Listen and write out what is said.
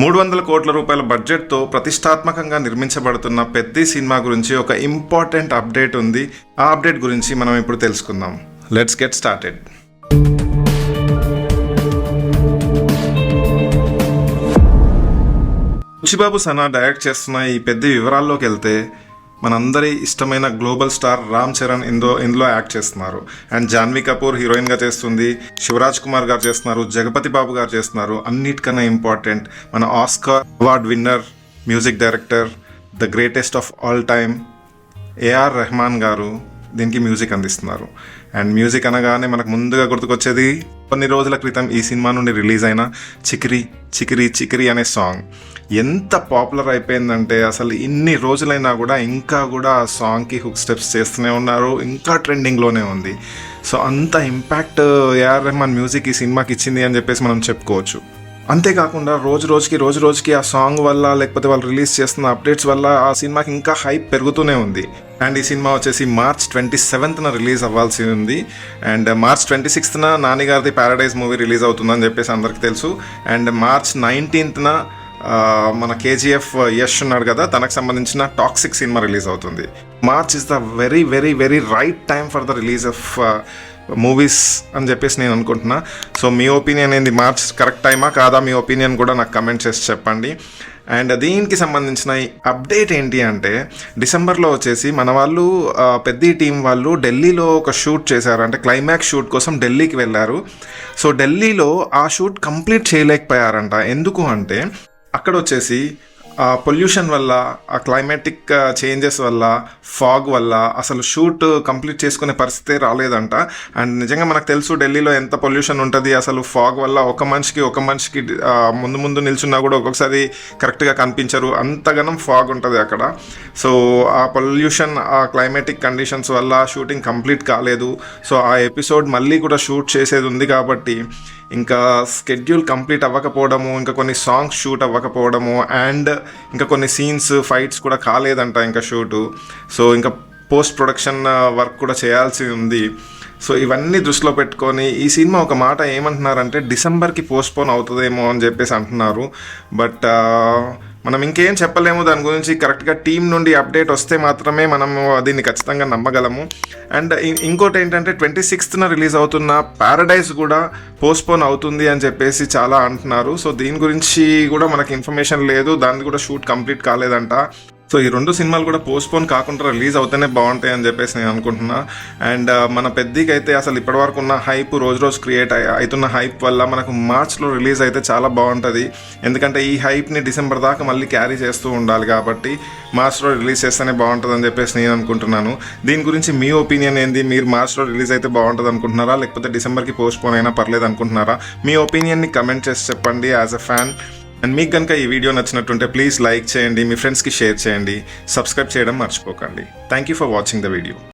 300 కోట్ల రూపాయల బడ్జెట్తో ప్రతిష్టాత్మకంగా నిర్మించబడుతున్న పెద్ది సినిమా గురించి ఒక ఇంపార్టెంట్ అప్డేట్ ఉంది. ఆ అప్డేట్ గురించి మనం ఇప్పుడు తెలుసుకుందాం. Let's get started. Buchi Babu Sana direct చేస్తున్న ఈ పెద్ది వివరాల్లోకి వెళ్తే, మనందరి ఇష్టమైన గ్లోబల్ స్టార్ రామ్ చరణ్ ఇందులో యాక్ట్ చేస్తున్నారు. అండ్ జాన్వీ కపూర్ హీరోయిన్గా చేస్తుంది, శివరాజ్ కుమార్ గారు చేస్తున్నారు, జగపతి బాబు గారు చేస్తున్నారు. అన్నిటికన్నా ఇంపార్టెంట్, మన Oscar award winner music director, the greatest of all time AR Rahman గారు దీనికి మ్యూజిక్ అందిస్తున్నారు. అండ్ మ్యూజిక్ అనగానే మనకు ముందుగా గుర్తుకొచ్చేది కొన్ని రోజుల క్రితం ఈ సినిమా నుండి రిలీజ్ అయిన చికిరి చికిరి చికిరి అనే సాంగ్. ఎంత పాపులర్ అయిపోయిందంటే అసలు ఇన్ని రోజులైనా కూడా ఇంకా కూడా ఆ సాంగ్కి హుక్ స్టెప్స్ చేస్తూనే ఉన్నారు, ఇంకా ట్రెండింగ్లోనే ఉంది. సో అంత ఇంపాక్ట్ ఏఆర్ రెహమాన్ మ్యూజిక్ ఈ సినిమాకి ఇచ్చింది అని చెప్పేసి మనం చెప్పుకోవచ్చు. అంతేకాకుండా రోజు రోజుకి ఆ సాంగ్ వల్ల, లేకపోతే వాళ్ళు రిలీజ్ చేస్తున్న అప్డేట్స్ వల్ల ఆ సినిమాకి ఇంకా హైప్ పెరుగుతూనే ఉంది. అండ్ ఈ సినిమా వచ్చేసి March 27th రిలీజ్ అవ్వాల్సి ఉంది. అండ్ March 26th నాని గారిది ప్యారడైజ్ మూవీ రిలీజ్ అవుతుందని చెప్పేసి అందరికీ తెలుసు. అండ్ March 19th మన కేజీఎఫ్ యష్ ఉన్నాడు కదా, తనకు సంబంధించిన టాక్సిక్ సినిమా రిలీజ్ అవుతుంది. March is the very very very right time for the release of movies అని చెప్పేసి నేను అనుకుంటున్నా. సో మీ ఒపీనియన్ ఏంది? మార్చ్ కరెక్ట్ టైమా కాదా? మీ ఒపీనియన్ కూడా నాకు కమెంట్ చేసి చెప్పండి. అండ్ దీనికి సంబంధించిన అప్డేట్ ఏంటి అంటే, డిసెంబర్లో వచ్చేసి మన వాళ్ళు పెద్ద టీం వాళ్ళు ఢిల్లీలో ఒక షూట్ చేశారు. అంటే క్లైమాక్స్ షూట్ కోసం ఢిల్లీకి వెళ్ళారు. సో ఢిల్లీలో ఆ షూట్ కంప్లీట్ చేయలేకపోయారంట. ఎందుకు అంటే అక్కడ వచ్చేసి ఆ పొల్యూషన్ వల్ల, ఆ క్లైమాటిక్ చేంజెస్ వల్ల, ఫాగ్ వల్ల అసలు షూట్ కంప్లీట్ చేసుకునే పరిస్థితే రాలేదంట. అండ్ నిజంగా మనకు తెలుసు ఢిల్లీలో ఎంత పొల్యూషన్ ఉంటుంది. అసలు ఫాగ్ వల్ల ఒక మనిషికి ముందు నిల్చున్నా కూడా ఒక్కొక్కసారి కరెక్ట్గా కనిపించరు, అంతగానం ఫాగ్ ఉంటుంది అక్కడ. సో ఆ పొల్యూషన్, ఆ క్లైమాటిక్ కండిషన్స్ వల్ల షూటింగ్ కంప్లీట్ కాలేదు. సో ఆ ఎపిసోడ్ మళ్ళీ కూడా షూట్ చేసేది ఉంది కాబట్టి ఇంకా స్కెడ్యూల్ కంప్లీట్ అవ్వకపోవడము, ఇంకా కొన్ని సాంగ్స్ షూట్ అవ్వకపోవడము, అండ్ ఇంకా కొన్ని సీన్స్ ఫైట్స్ కూడా కాలేదంట ఇంకా షూటు. సో ఇంకా పోస్ట్ ప్రొడక్షన్ వర్క్ కూడా చేయాల్సి ఉంది. సో ఇవన్నీ దృష్టిలో పెట్టుకొని ఈ సినిమా ఒక మాట ఏమంటున్నారంటే డిసెంబర్కి పోస్ట్పోన్ అవుతుందేమో అని చెప్పేసి అంటున్నారు. బట్ మనం ఇంకేం చెప్పలేము దాని గురించి. కరెక్ట్గా టీం నుండి అప్డేట్ వస్తే మాత్రమే మనము దీన్ని ఖచ్చితంగా నమ్మగలము. అండ్ ఇంకోటి ఏంటంటే 26th రిలీజ్ అవుతున్న ప్యారడైజ్ కూడా పోస్ట్పోన్ అవుతుంది అని చెప్పేసి చాలా అంటున్నారు. సో దీని గురించి కూడా మనకి ఇన్ఫర్మేషన్ లేదు, దాన్ని కూడా షూట్ కంప్లీట్ కాలేదంట. సో ఈ రెండు సినిమాలు కూడా పోస్ట్పోన్ కాకుండా రిలీజ్ అవుతేనే బాగుంటాయి అని చెప్పేసి నేను అనుకుంటున్నా. అండ్ మన పెద్దకి అయితే అసలు ఇప్పటివరకు ఉన్న హైప్, రోజు క్రియేట్ అవుతున్న హైప్ వల్ల మనకు మార్చ్లో రిలీజ్ అయితే చాలా బాగుంటుంది. ఎందుకంటే ఈ హైప్ని డిసెంబర్ దాకా మళ్ళీ క్యారీ చేస్తూ ఉండాలి కాబట్టి మార్చ్లో రిలీజ్ చేస్తేనే బాగుంటుంది అని చెప్పేసి నేను అనుకుంటున్నాను. దీని గురించి మీ ఒపీనియన్ ఏంది? మీరు మార్చ్లో రిలీజ్ అయితే బాగుంటుంది అనుకుంటున్నారా, లేకపోతే డిసెంబర్కి పోస్ట్పోన్ అయినా పర్లేదు అనుకుంటున్నారా? మీ ఒపీనియన్ని కమెంట్ చేసి చెప్పండి యాజ్ ఎ ఫ్యాన్. అండ్ మీకు కనుక ఈ వీడియో నచ్చినట్టుంటే ప్లీజ్ లైక్ చేయండి, మీ ఫ్రెండ్స్కి షేర్ చేయండి, సబ్స్క్రైబ్ చేయడం మర్చిపోకండి. Thank you for watching the video.